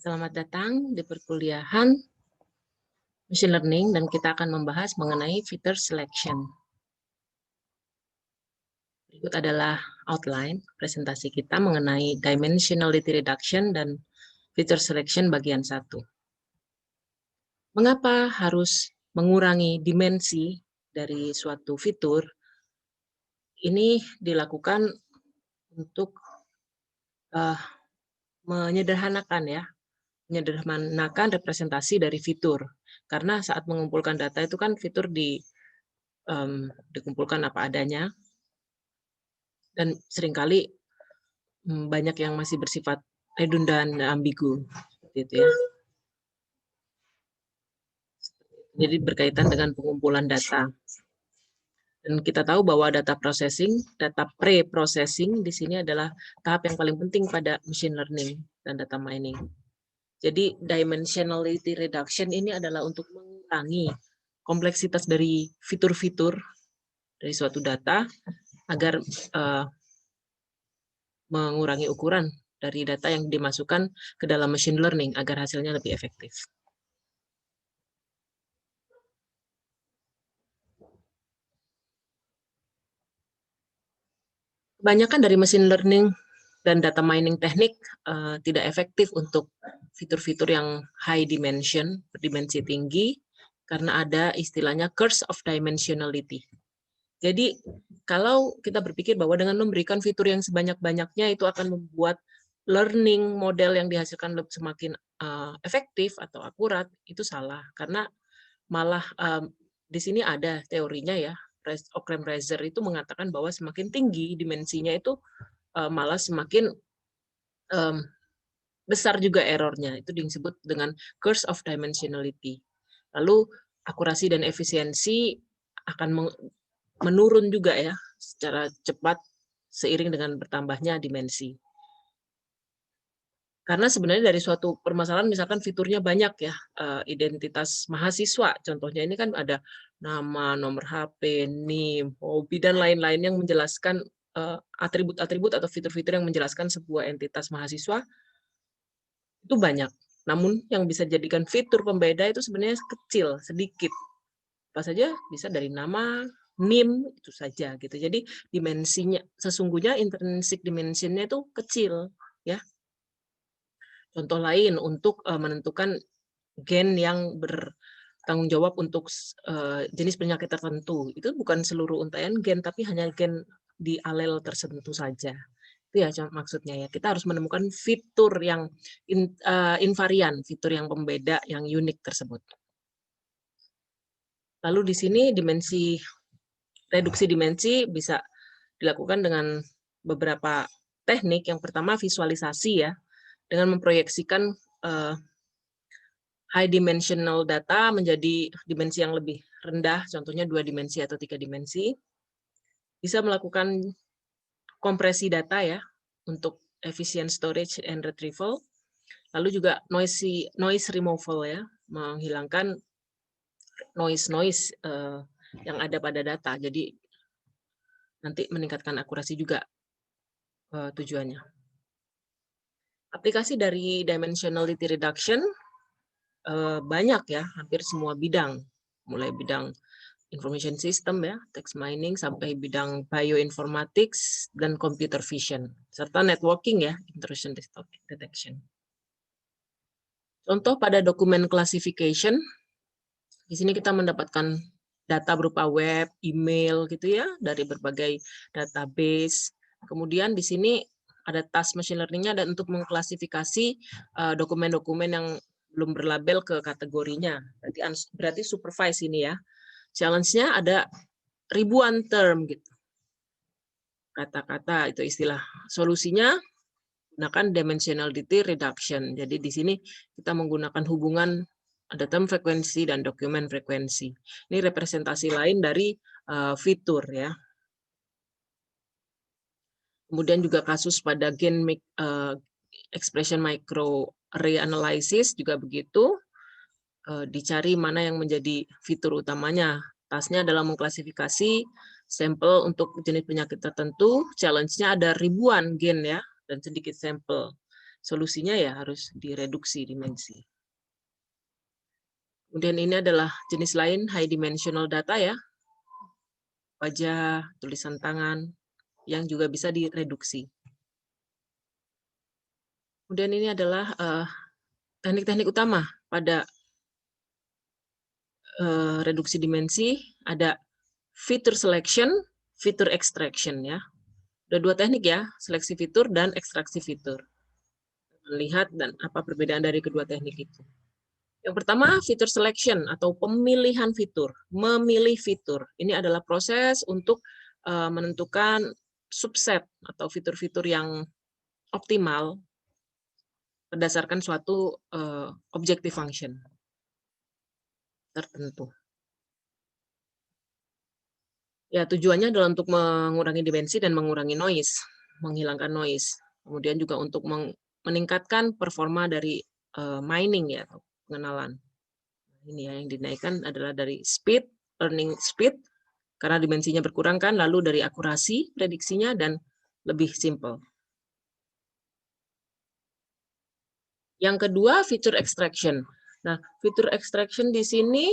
Selamat datang di perkuliahan Machine Learning dan kita akan membahas mengenai feature selection. Berikut adalah outline presentasi kita mengenai dimensionality reduction dan feature selection bagian 1. Mengapa harus mengurangi dimensi dari suatu fitur? Ini dilakukan untuk menyederhanakan representasi dari fitur. Karena saat mengumpulkan data itu kan fitur dikumpulkan apa adanya, dan seringkali banyak yang masih bersifat redundan dan ambigu, gitu ya. Jadi berkaitan dengan pengumpulan data. Dan kita tahu bahwa data pre-processing di sini adalah tahap yang paling penting pada machine learning dan data mining. Jadi dimensionality reduction ini adalah untuk mengurangi kompleksitas dari fitur-fitur dari suatu data agar mengurangi ukuran dari data yang dimasukkan ke dalam machine learning agar hasilnya lebih efektif. Kebanyakan dari machine learning dan data mining teknik tidak efektif untuk fitur-fitur yang high dimension, berdimensi tinggi, karena ada istilahnya curse of dimensionality. Jadi kalau kita berpikir bahwa dengan memberikan fitur yang sebanyak-banyaknya itu akan membuat learning model yang dihasilkan semakin efektif atau akurat, itu salah. Karena malah di sini ada teorinya ya, Occam-Razor itu mengatakan bahwa semakin tinggi dimensinya itu malah semakin besar juga errornya. Itu disebut dengan curse of dimensionality. Lalu akurasi dan efisiensi akan menurun juga ya secara cepat seiring dengan bertambahnya dimensi. Karena sebenarnya dari suatu permasalahan misalkan fiturnya banyak ya, identitas mahasiswa contohnya ini kan ada nama, nomor HP, NIM, hobi, dan lain-lain yang menjelaskan atribut-atribut atau fitur-fitur yang menjelaskan sebuah entitas mahasiswa itu banyak. Namun yang bisa jadikan fitur pembeda itu sebenarnya kecil, sedikit. Apa saja bisa dari nama, NIM, itu saja gitu. Jadi dimensinya sesungguhnya intrinsic dimensionnya itu kecil ya. Contoh lain untuk menentukan gen yang bertanggung jawab untuk jenis penyakit tertentu. Itu bukan seluruh untaian gen, tapi hanya gen di alel tertentu saja. Itu ya maksudnya ya. Kita harus menemukan fitur yang invarian, fitur yang pembeda, yang unik tersebut. Lalu di sini reduksi dimensi bisa dilakukan dengan beberapa teknik. Yang pertama visualisasi ya, dengan memproyeksikan high dimensional data menjadi dimensi yang lebih rendah, contohnya 2 dimensi atau 3 dimensi. Bisa melakukan kompresi data ya, untuk efficient storage and retrieval. Lalu juga noise removal ya, menghilangkan noise yang ada pada data. Jadi nanti meningkatkan akurasi juga tujuannya. Aplikasi dari dimensionality reduction banyak ya, hampir semua bidang, mulai bidang information system ya, text mining, sampai bidang bioinformatics dan computer vision, serta networking ya, intrusion detection. Contoh pada dokumen classification, di sini kita mendapatkan data berupa web, email gitu ya, dari berbagai database. Kemudian di sini ada task machine learning-nya dan untuk mengklasifikasi dokumen-dokumen yang belum berlabel ke kategorinya. Berarti supervise ini ya. Challenge-nya ada ribuan term gitu. Kata-kata itu istilah. Solusinya gunakan dimensionality reduction. Jadi di sini kita menggunakan hubungan ada term frekuensi dan dokumen frekuensi. Ini representasi lain dari fitur ya. Kemudian juga kasus pada gen expression micro array analysis juga begitu. Dicari mana yang menjadi fitur utamanya. Tasknya adalah mengklasifikasi sampel untuk jenis penyakit tertentu. Challenge-nya ada ribuan gen ya dan sedikit sampel. solusinya ya harus direduksi dimensi. Kemudian ini adalah jenis lain high dimensional data ya, wajah, tulisan tangan, yang juga bisa direduksi. Kemudian ini adalah teknik-teknik utama pada reduksi dimensi, ada feature selection, feature extraction ya. Ada dua teknik ya, seleksi fitur dan ekstraksi fitur. Lihat dan apa perbedaan dari kedua teknik itu. Yang pertama, feature selection atau pemilihan fitur. Memilih fitur. Ini adalah proses untuk menentukan subset atau fitur-fitur yang optimal berdasarkan suatu objective function tertentu. Ya, tujuannya adalah untuk mengurangi dimensi dan mengurangi noise, menghilangkan noise. Kemudian juga untuk meningkatkan performa dari mining ya, atau pengenalan. Ini ya yang dinaikkan adalah dari speed, learning speed, karena dimensinya berkurang kan, lalu dari akurasi prediksinya dan lebih simple. Yang kedua, feature extraction. Nah, feature extraction di sini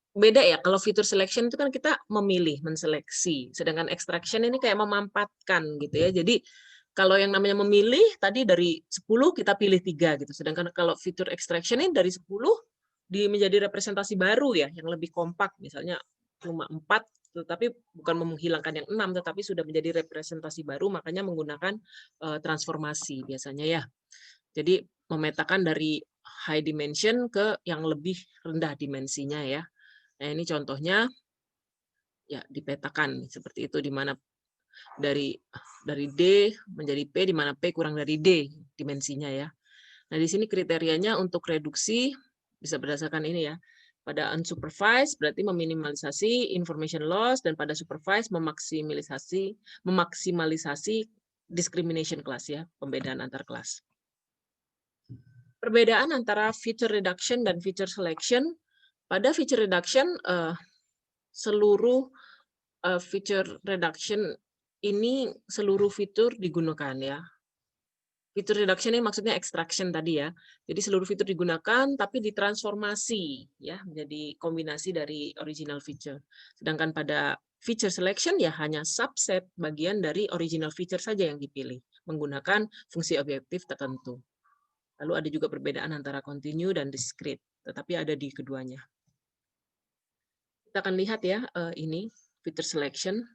beda ya, kalau feature selection itu kan kita memilih, menseleksi. Sedangkan extraction ini kayak memampatkan gitu ya. Jadi kalau yang namanya memilih, tadi dari 10 kita pilih 3 gitu. Sedangkan kalau feature extraction ini dari 10 menjadi representasi baru ya, yang lebih kompak. Misalnya cuma 4, tetapi bukan menghilangkan yang 6, tetapi sudah menjadi representasi baru, makanya menggunakan transformasi biasanya ya. Jadi memetakan dari high dimension ke yang lebih rendah dimensinya ya. Nah, ini contohnya ya dipetakan seperti itu, di mana dari D menjadi P, di mana P kurang dari D dimensinya ya. Nah, di sini kriterianya untuk reduksi bisa berdasarkan ini ya. Pada unsupervised berarti meminimalisasi information loss, dan pada supervised memaksimalisasi discrimination class ya, pembedaan antar kelas. Perbedaan antara feature reduction dan feature selection. Pada feature reduction seluruh feature reduction ini seluruh fitur digunakan ya. Feature reduction ini maksudnya extraction tadi ya. Jadi seluruh fitur digunakan tapi ditransformasi ya menjadi kombinasi dari original feature. Sedangkan pada feature selection ya hanya subset bagian dari original feature saja yang dipilih menggunakan fungsi objektif tertentu. Lalu ada juga perbedaan antara continue dan discrete, tetapi ada di keduanya. Kita akan lihat ya ini feature selection.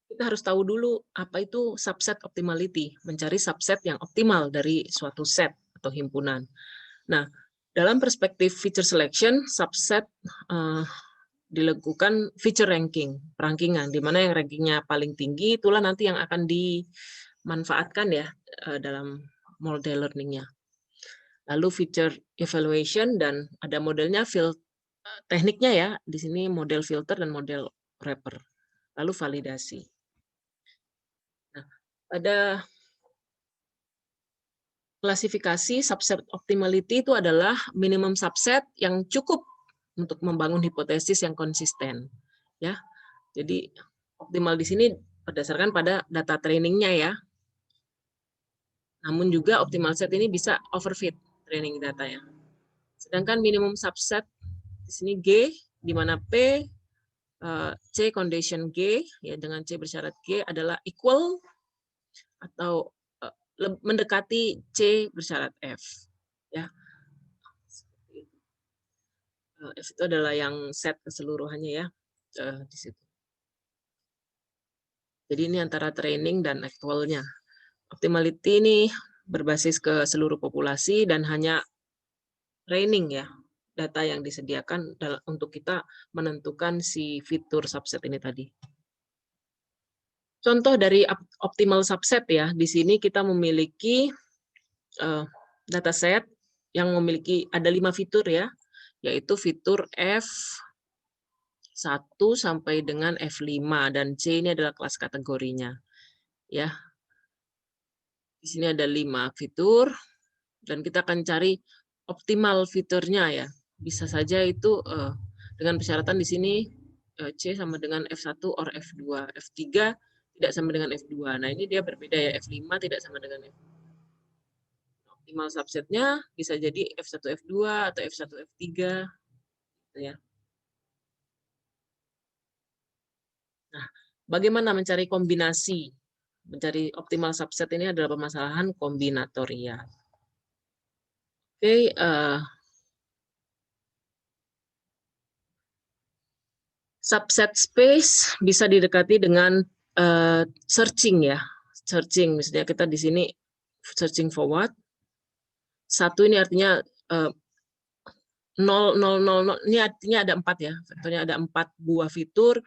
Kita harus tahu dulu apa itu subset optimality, mencari subset yang optimal dari suatu set atau himpunan. Nah, dalam perspektif feature selection, subset dilakukan feature ranking, rankingan, di mana yang rankingnya paling tinggi itulah nanti yang akan dimanfaatkan ya dalam model learning-nya. Lalu feature evaluation, dan ada modelnya tekniknya ya, di sini model filter dan model wrapper. Lalu validasi. Nah, pada klasifikasi subset optimality itu adalah minimum subset yang cukup untuk membangun hipotesis yang konsisten. Ya, jadi optimal di sini berdasarkan pada data trainingnya ya. Namun juga optimal set ini bisa overfit training data ya. Sedangkan minimum subset di sini G, di mana P, C condition G ya, dengan C bersyarat G adalah equal atau mendekati C bersyarat F ya. F itu adalah yang set keseluruhannya ya di situ. Jadi ini antara training dan actualnya. Optimality ini berbasis ke seluruh populasi dan hanya training ya, data yang disediakan untuk kita menentukan si fitur subset ini tadi. Contoh dari optimal subset ya, di sini kita memiliki dataset yang memiliki ada 5 fitur ya, yaitu fitur F1 sampai dengan F5, dan C ini adalah kelas kategorinya. Ya. Di sini ada 5 fitur, dan kita akan cari optimal fiturnya ya. Bisa saja itu dengan persyaratan di sini C sama dengan F1 or F2. F3 tidak sama dengan F2. Nah, ini dia berbeda ya. F5 tidak sama dengan F2. Optimal subsetnya bisa jadi F1, F2 atau F1, F3. Gitu ya. Nah, bagaimana mencari kombinasi? Mencari optimal subset ini adalah permasalahan kombinatorial. Oke, subset space bisa didekati dengan searching ya. Searching, misalnya kita di sini searching for what? Satu ini artinya 0, 0, 0, 0, ini artinya ada 4 ya. Contohnya ada 4 buah fitur.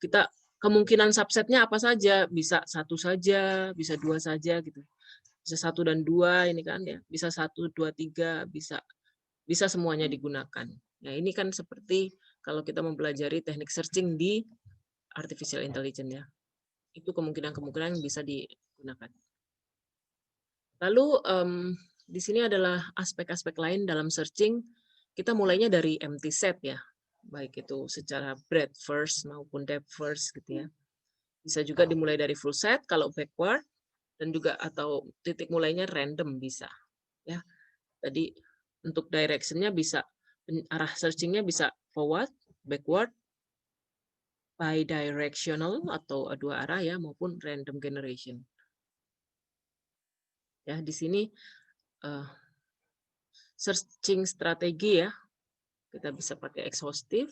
Kita kemungkinan subsetnya apa saja? Bisa 1 saja, bisa 2 saja gitu. Bisa 1 dan 2 ini kan ya. Bisa 1, 2, 3, bisa semuanya digunakan. Nah, ini kan seperti kalau kita mempelajari teknik searching di artificial intelligence ya. Itu kemungkinan-kemungkinan yang bisa digunakan. Lalu di sini adalah aspek-aspek lain dalam searching. Kita mulainya dari empty set ya, baik itu secara breadth first maupun depth first gitu ya. Bisa juga dimulai dari full set kalau backward, dan juga atau titik mulainya random bisa ya. Tadi untuk directionnya bisa, arah searchingnya bisa forward, backward, bidirectional atau dua arah ya, maupun random generation. Ya, di sini searching strategi ya, kita bisa pakai exhaustive,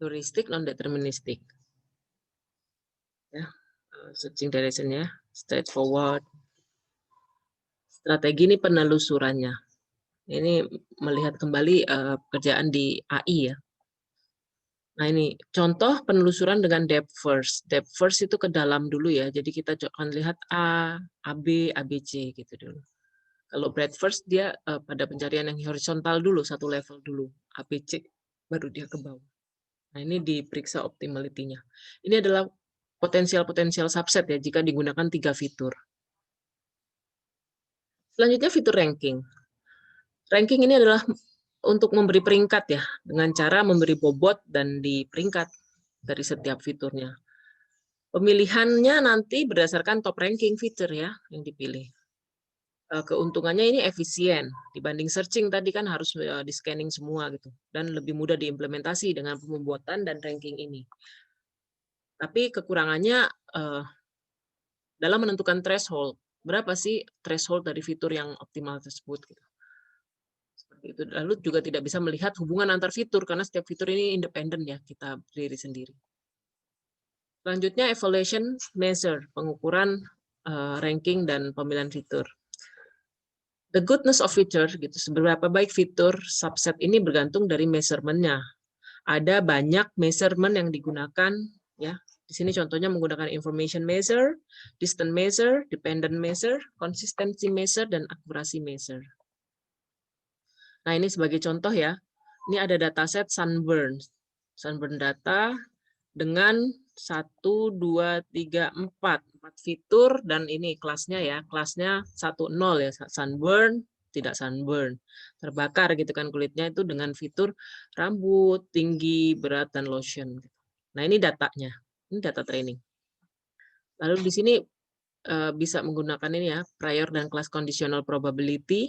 heuristic, non-deterministic. Ya, searching direction-nya, straightforward. Strategi ini penelusurannya. Ini melihat kembali pekerjaan di AI ya. Nah ini contoh penelusuran dengan depth first. Depth first itu ke dalam dulu ya. Jadi kita akan lihat A, AB, ABC gitu dulu. Kalau breadth first dia pada pencarian yang horizontal dulu, satu level dulu, ABC, baru dia ke bawah. Nah ini diperiksa optimality-nya. Ini adalah potensial-potensial subset ya jika digunakan 3 fitur. Selanjutnya fitur ranking. Ranking ini adalah untuk memberi peringkat ya, dengan cara memberi bobot dan di peringkat dari setiap fiturnya. Pemilihannya nanti berdasarkan top ranking fitur ya yang dipilih. Keuntungannya ini efisien dibanding searching tadi kan harus di scanning semua gitu, dan lebih mudah diimplementasi dengan pembuatan dan ranking ini. Tapi kekurangannya dalam menentukan threshold, berapa sih threshold dari fitur yang optimal tersebut gitu. Seperti itu. Lalu juga tidak bisa melihat hubungan antar fitur karena setiap fitur ini independen ya, kita berdiri sendiri. Selanjutnya evaluation measure, pengukuran ranking dan pemilihan fitur. The goodness of feature, gitu, seberapa baik fitur subset ini bergantung dari measurement-nya. Ada banyak measurement yang digunakan, ya. Di sini contohnya menggunakan information measure, distance measure, dependent measure, consistency measure, dan accuracy measure. Nah ini sebagai contoh ya, ini ada dataset Sunburn data dengan 1, 2, 3, 4 fitur, dan ini kelasnya ya, kelasnya 1, 0 ya, sunburn, tidak sunburn, terbakar gitu kan kulitnya itu dengan fitur rambut, tinggi, berat, dan lotion. Nah ini datanya, ini data training. Lalu di sini bisa menggunakan ini ya, prior dan class conditional probability.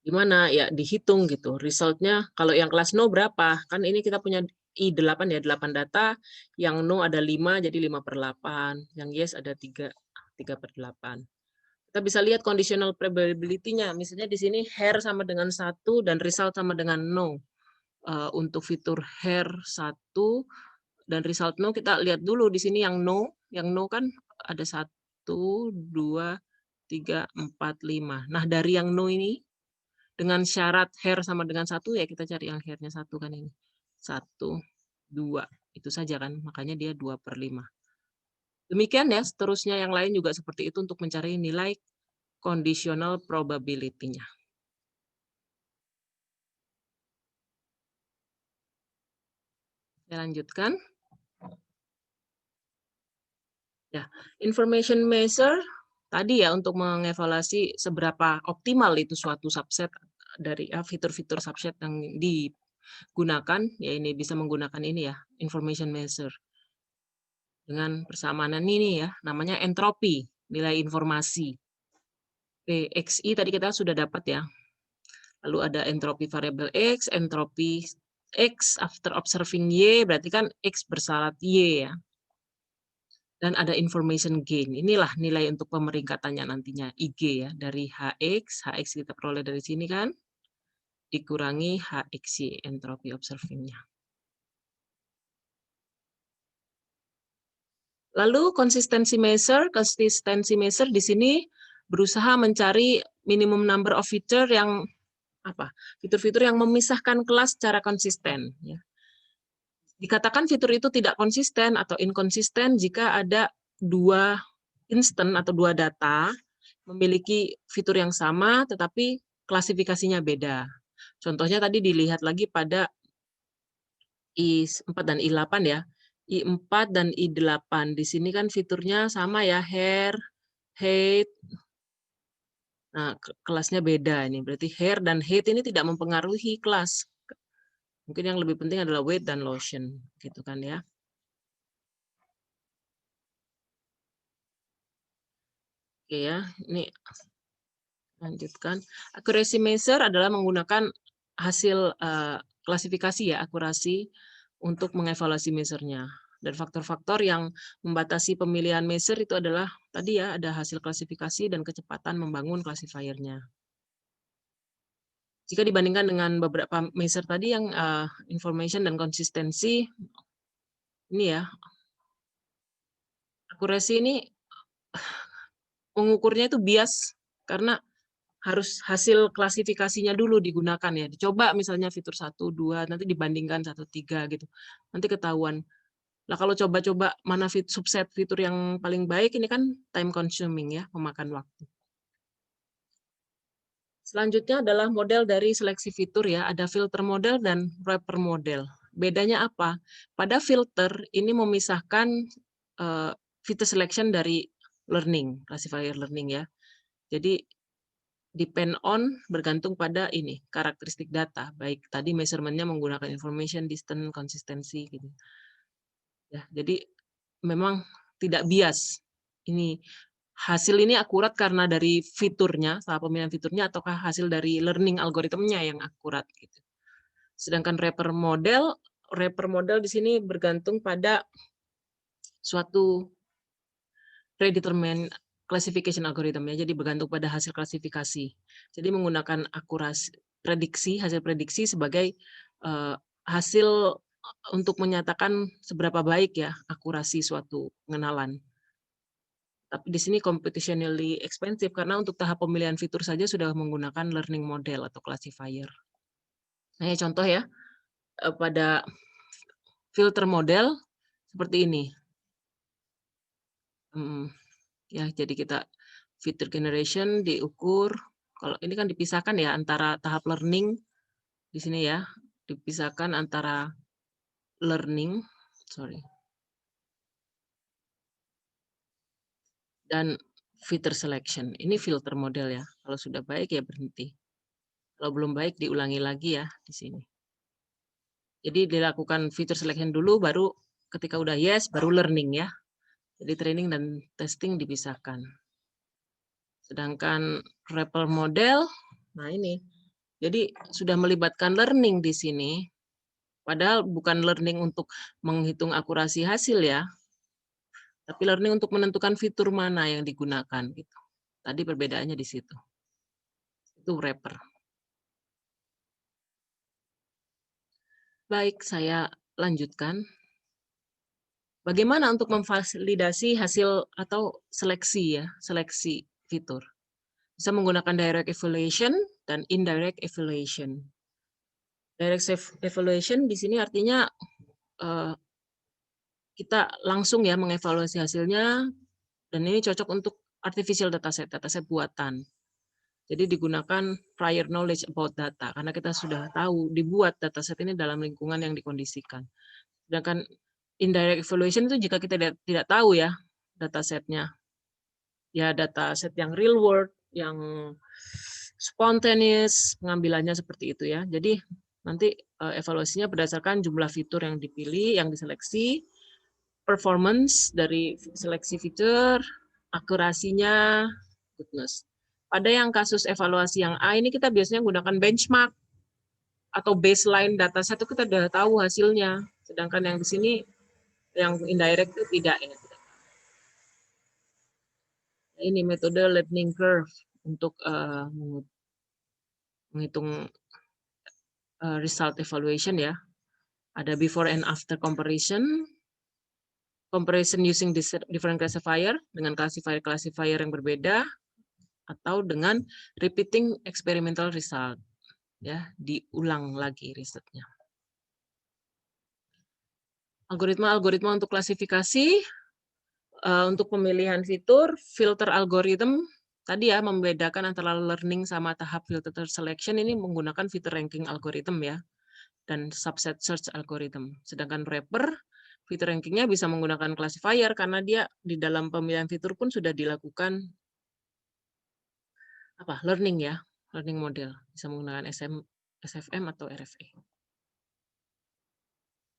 Gimana ya dihitung gitu resultnya, kalau yang kelas no berapa, kan ini kita punya I8 ya, 8 data, yang no ada 5 jadi 5/8, yang yes ada 3/8. Kita bisa lihat conditional probability-nya, misalnya di sini hair sama dengan 1 dan result sama dengan no. Untuk fitur hair 1 dan result no kita lihat dulu di sini yang no kan ada 1, 2, 3, 4, 5. Nah dari yang no ini dengan syarat hair sama dengan 1 ya kita cari yang hairnya 1 kan ini. 1, 2. Itu saja kan, makanya dia 2/5. Demikian ya, seterusnya yang lain juga seperti itu untuk mencari nilai conditional probability-nya. Saya lanjutkan. Ya, information measure tadi ya untuk mengevaluasi seberapa optimal itu suatu subset dari fitur-fitur subset yang gunakan, ya ini bisa menggunakan ini ya, information measure. Dengan persamaan ini ya, namanya entropi, nilai informasi. PXI tadi kita sudah dapat ya. Lalu ada entropi variabel X, entropi X after observing Y, berarti kan X bersyarat Y ya. Dan ada information gain. Inilah nilai untuk pemeringkatannya nantinya, IG ya, dari HX kita peroleh dari sini kan, dikurangi HXY, entropi observingnya. Lalu consistency measure di sini berusaha mencari minimum number of feature yang fitur-fitur yang memisahkan kelas secara konsisten. Ya. Dikatakan fitur itu tidak konsisten atau inkonsisten jika ada dua instan atau dua data memiliki fitur yang sama tetapi klasifikasinya beda. Contohnya tadi dilihat lagi pada I4 dan I8 ya. I4 dan I8 di sini kan fiturnya sama ya, hair, height. Nah, kelasnya beda ini. Berarti hair dan height ini tidak mempengaruhi kelas. Mungkin yang lebih penting adalah weight dan lotion, gitu kan ya. Oke ya, ini lanjutkan. Accuracy measure adalah menggunakan hasil klasifikasi ya, akurasi untuk mengevaluasi measure-nya. Dan faktor-faktor yang membatasi pemilihan measure itu adalah tadi ya, ada hasil klasifikasi dan kecepatan membangun classifier-nya. Jika dibandingkan dengan beberapa measure tadi yang information dan konsistensi, ini ya, akurasi ini mengukurnya itu bias karena harus hasil klasifikasinya dulu digunakan ya. Dicoba misalnya fitur 1, 2, nanti dibandingkan 1, 3 gitu. Nanti ketahuan. Nah, kalau coba-coba mana subset fitur yang paling baik, ini kan time consuming ya, memakan waktu. Selanjutnya adalah model dari seleksi fitur ya, ada filter model dan wrapper model. Bedanya apa? Pada filter ini memisahkan feature selection dari learning, classifier learning ya. Jadi depend on bergantung pada ini karakteristik data, baik tadi measurement-nya menggunakan information, distance, konsistensi gitu. Ya, jadi memang tidak bias. Ini hasil ini akurat karena dari fiturnya, salah pemilihan fiturnya, ataukah hasil dari learning algoritmnya yang akurat gitu. Sedangkan wrapper model di sini bergantung pada suatu predetermined classification algorithm ya, jadi bergantung pada hasil klasifikasi. Jadi menggunakan hasil prediksi sebagai hasil untuk menyatakan seberapa baik ya akurasi suatu pengenalan. Tapi di sini computationally expensive karena untuk tahap pemilihan fitur saja sudah menggunakan learning model atau classifier. Nah, contoh ya, pada filter model seperti ini. Ya, jadi kita feature generation diukur, kalau ini kan dipisahkan ya antara tahap learning di sini ya, dipisahkan antara learning, dan feature selection. Ini filter model ya. Kalau sudah baik ya berhenti. Kalau belum baik diulangi lagi ya di sini. Jadi dilakukan feature selection dulu, baru ketika udah yes, baru learning ya. Jadi training dan testing dipisahkan. Sedangkan wrapper model, nah ini, jadi sudah melibatkan learning di sini, padahal bukan learning untuk menghitung akurasi hasil ya, tapi learning untuk menentukan fitur mana yang digunakan. Gitu. Tadi perbedaannya di situ. Itu wrapper. Baik, saya lanjutkan. Bagaimana untuk memfasilitasi hasil atau seleksi fitur. Bisa menggunakan direct evaluation dan indirect evaluation. Direct evaluation di sini artinya kita langsung ya mengevaluasi hasilnya, dan ini cocok untuk artificial dataset buatan. Jadi digunakan prior knowledge about data, karena kita sudah tahu dibuat dataset ini dalam lingkungan yang dikondisikan. Sedangkan indirect evaluation itu jika kita tidak tahu ya datasetnya, ya dataset yang real world, yang spontaneous, pengambilannya seperti itu ya. Jadi Nanti evaluasinya berdasarkan jumlah fitur yang dipilih, yang diseleksi, performance dari seleksi fitur, akurasinya, goodness. Pada yang kasus evaluasi yang A ini kita biasanya menggunakan benchmark atau baseline data set itu kita sudah tahu hasilnya. Sedangkan yang di sini yang indirect itu tidak ya. Ini metode learning curve untuk menghitung result evaluation ya. Ada before and after comparison, comparison using different classifier dengan classifier yang berbeda, atau dengan repeating experimental result, ya, diulang lagi risetnya. Algoritma untuk klasifikasi, untuk pemilihan fitur, filter algorithm, tadi ya membedakan antara learning sama tahap filter selection ini menggunakan fitur ranking algorithm ya, dan subset search algorithm. Sedangkan wrapper, fitur rankingnya bisa menggunakan classifier karena dia di dalam pemilihan fitur pun sudah dilakukan learning ya, learning model, bisa menggunakan SFM atau RFA.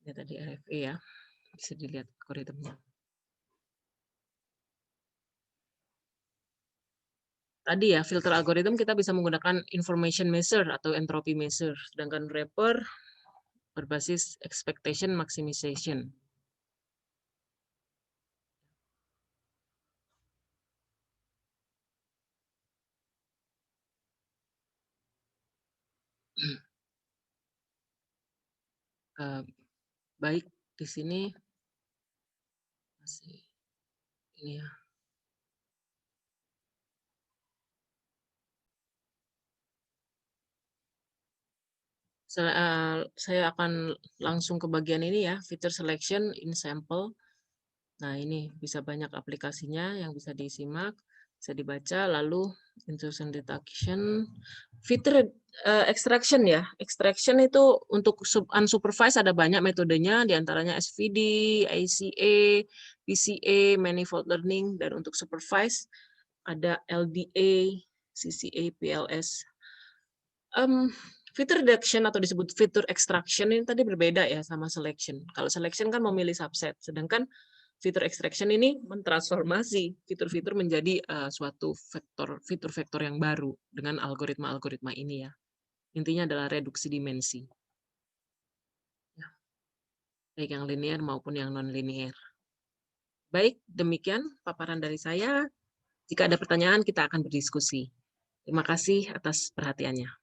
Ini tadi RFA ya, bisa dilihat algoritmnya. Tadi ya, filter algorithm kita bisa menggunakan information measure atau entropy measure, sedangkan wrapper berbasis expectation maximization. Baik, di sini masih ini ya. Saya akan langsung ke bagian ini ya, feature selection in sample. Nah, ini bisa banyak aplikasinya yang bisa disimak, bisa dibaca, lalu intrusion detection, feature extraction ya. Extraction itu untuk unsupervised ada banyak metodenya, diantaranya SVD, ACA, PCA, manifold learning, dan untuk supervised ada LDA, CCA, PLS. Feature detection atau disebut feature extraction ini tadi berbeda ya sama selection. Kalau selection kan memilih subset, sedangkan feature extraction ini mentransformasi fitur-fitur menjadi suatu fitur-vektor yang baru dengan algoritma-algoritma ini ya. Intinya adalah reduksi dimensi. Ya. Baik yang linear maupun yang non-linear. Baik, demikian paparan dari saya. Jika ada pertanyaan, kita akan berdiskusi. Terima kasih atas perhatiannya.